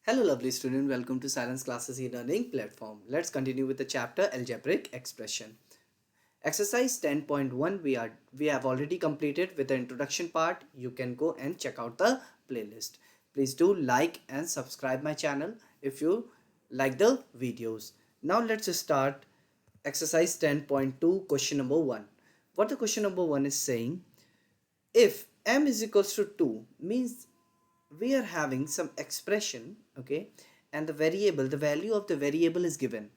Hello lovely student, welcome to Silence Classes e-learning platform. Let's continue with the chapter algebraic expression. Exercise 10.1 we have already completed with the introduction part. You can go and check out the playlist. Please do like and subscribe my channel if you like the videos. Now let's start exercise 10.2 question number 1. What the question number 1 is saying, if m is equals to 2 means we are having some expression, okay, and the value of the variable is given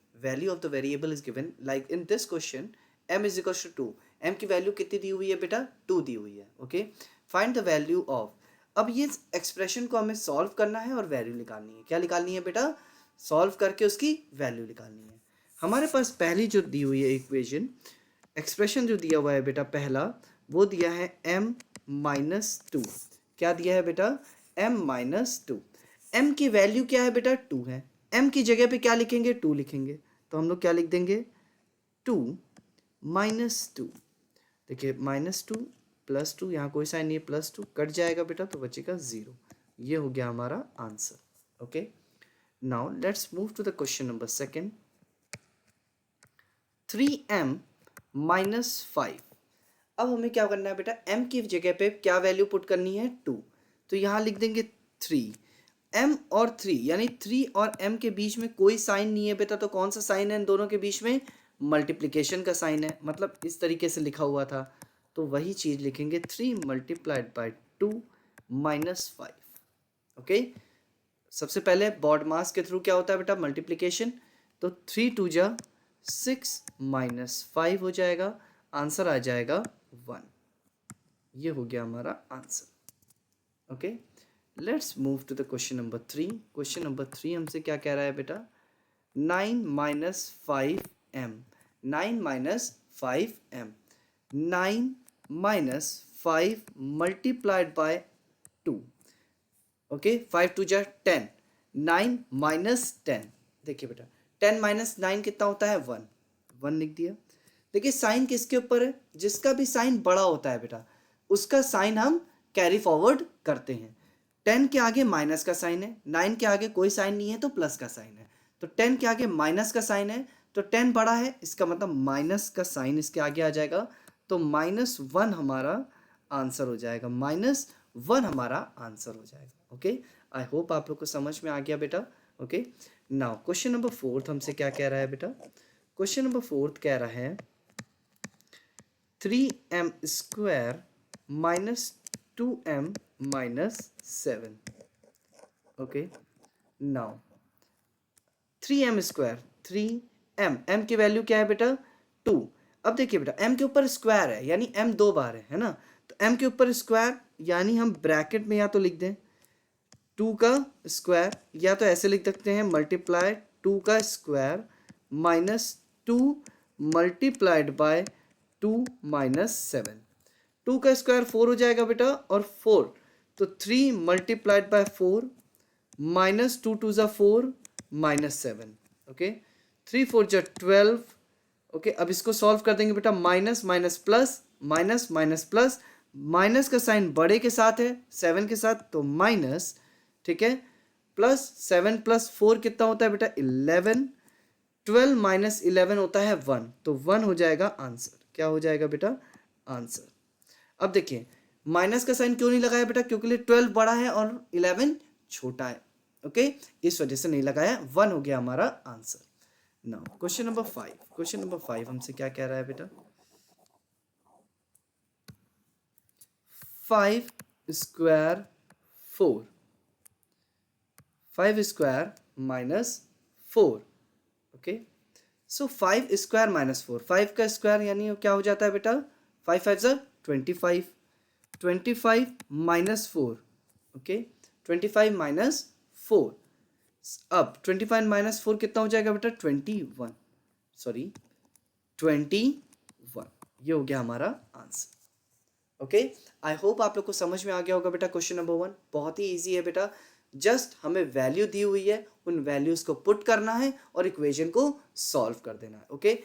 like in this question m is equals to 2. m की value कितनी दी हुई है बेटा? 2 दी हुई है. Okay, find the value of. अब ये expression को हमें सॉल्व करना है और वैल्यू निकालनी है. क्या निकालनी है बेटा? सॉल्व करके उसकी वैल्यू निकालनी है. हमारे पास पहली जो दी हुई है इक्वेशन, एक्सप्रेशन जो दिया हुआ है बेटा पहला, वो दिया है m माइनस 2. क्या दिया है बेटा? m minus 2. m की वैल्यू क्या है बेटा? 2 है. m की जगह पे क्या लिखेंगे? 2 लिखेंगे. तो हम लोग क्या लिख देंगे? 2 माइनस 2. देखिए माइनस 2 प्लस 2, यहाँ कोई साइन नहीं है, प्लस 2 कट जाएगा बेटा तो बचेगा 0. ये हो गया हमारा answer. Okay, now let's move to the question number second. 3m minus 5. अब हमें क्या करना है बेटा? m की जगह पे क्या वैल्यू पुट करनी है? 2. तो यहाँ लिख देंगे 3. m और 3 यानी 3 और m के बीच में कोई साइन नहीं है बेटा, तो कौन सा साइन है इन दोनों के बीच में? मल्टीप्लिकेशन का साइन है. मतलब इस तरीके से लिखा हुआ था तो वही चीज़ लिखेंगे 3 मल्टीप्लाइड बाई 2 माइनस 5. ओके, सबसे पहले बॉड मास के थ्रू क्या होता है बेटा? मल्टीप्लिकेशन. तो 3 2 जा 6 माइनस 5 हो जाएगा. आंसर आ जाएगा 1. ये हो गया हमारा answer. Okay, let's move to the question number 3. Question number 3 हमसे क्या कह रहा है बेटा? 9 minus 5m. 9 minus 5m. 9 minus 5 multiplied by 2. Okay, 5 2 जा 10. 9 माइनस 10. देखिए बेटा 10 माइनस 9 कितना होता है? 1. 1 लिख दिया. देखिए साइन किसके ऊपर है? जिसका भी साइन बड़ा होता है बेटा उसका साइन हम कैरी फॉरवर्ड करते हैं. 10 के आगे माइनस का साइन है, 9 के आगे कोई साइन नहीं है तो प्लस का साइन है. तो 10 के आगे माइनस का साइन है तो 10 बड़ा है, इसका मतलब माइनस का साइन इसके आगे आ जाएगा. तो -1 हमारा आंसर हो जाएगा. -1 हमारा आंसर हो जाएगा. ओके, आई होप आप लोग को समझ में आ गया बेटा. ओके, नाउ क्वेश्चन नंबर 4 हमसे क्या कह रहा है बेटा? क्वेश्चन नंबर 4 कह रहा है 3m square minus 2m minus 7. Okay, now 3m square, 3m की वैल्यू क्या है बेटा? 2. अब देखिए बेटा m के ऊपर स्क्वायर है यानी m 2 बार है ना, तो m के ऊपर स्क्वायर यानी हम ब्रैकेट में या तो लिख दें 2 का स्क्वायर, या तो ऐसे लिख सकते हैं मल्टीप्लाई 2 का square minus 2 multiplied by 2 minus 7. 2 का स्क्वायर 4 हो जाएगा बेटा, और 4 तो 3 मल्टीप्लाइड बाय 4 माइनस 2 2 ज़ा 4 माइनस 7. ओके, 3 4 जा 12. ओके, अब इसको सॉल्व कर देंगे बेटा. Minus minus plus, minus minus plus, minus का साइन बड़े के साथ है 7 के साथ तो माइनस. ठीक है, प्लस 7 प्लस 4 कितना होता है बेटा? 11. 12 माइनस 11 होता है 1, तो 1 हो जाएगा आंसर. क्या हो जाएगा बेटा? आंसर. अब देखिए माइनस का साइन क्यों नहीं लगाया बेटा? क्योंकि 12 बड़ा है और 11 छोटा है. ओके, इस वजह से नहीं लगाया. 1 हो गया हमारा answer. Now question number 5. Question number 5 हमसे क्या कह रहा है बेटा? 5 स्क्वायर 4. 5 square minus 4. ओके, सो 5 स्क्वायर माइनस 4. 5 का स्क्वायर यानी क्या हो जाता है बेटा? 5 5 ज़ा 25. 25 माइनस 4. Okay, 25 minus 4. अब 25 माइनस 4 कितना हो जाएगा बेटा? 21. सॉरी 21. ये हो गया हमारा आंसर. ओके, आई होप आप लोग को समझ में आ गया होगा बेटा. क्वेश्चन नंबर 1 बहुत ही इजी है बेटा. जस्ट हमें वैल्यू दी हुई है, उन वैल्यूज को पुट करना है और इक्वेशन को सॉल्व कर देना है. Okay,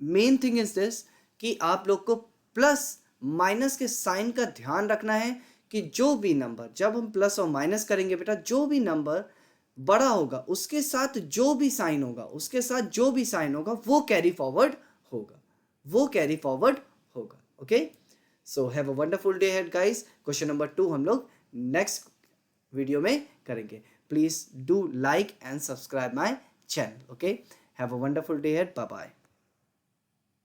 main thing is this कि आप लोग को प्लस माइनस के साइन का ध्यान रखना है कि जो भी नंबर, जब हम प्लस और माइनस करेंगे बेटा, जो भी नंबर बड़ा होगा उसके साथ जो भी साइन होगा, उसके साथ जो भी साइन होगा वो कैरी फॉरवर्ड होगा, वो कैरी फॉरवर्ड होगा। Okay, so have a wonderful day head guys. Question number 2 हम लोग नेक्स्ट वीडियो में करेंगे। Please do like and subscribe my channel. Okay, have a wonderful day head, bye bye.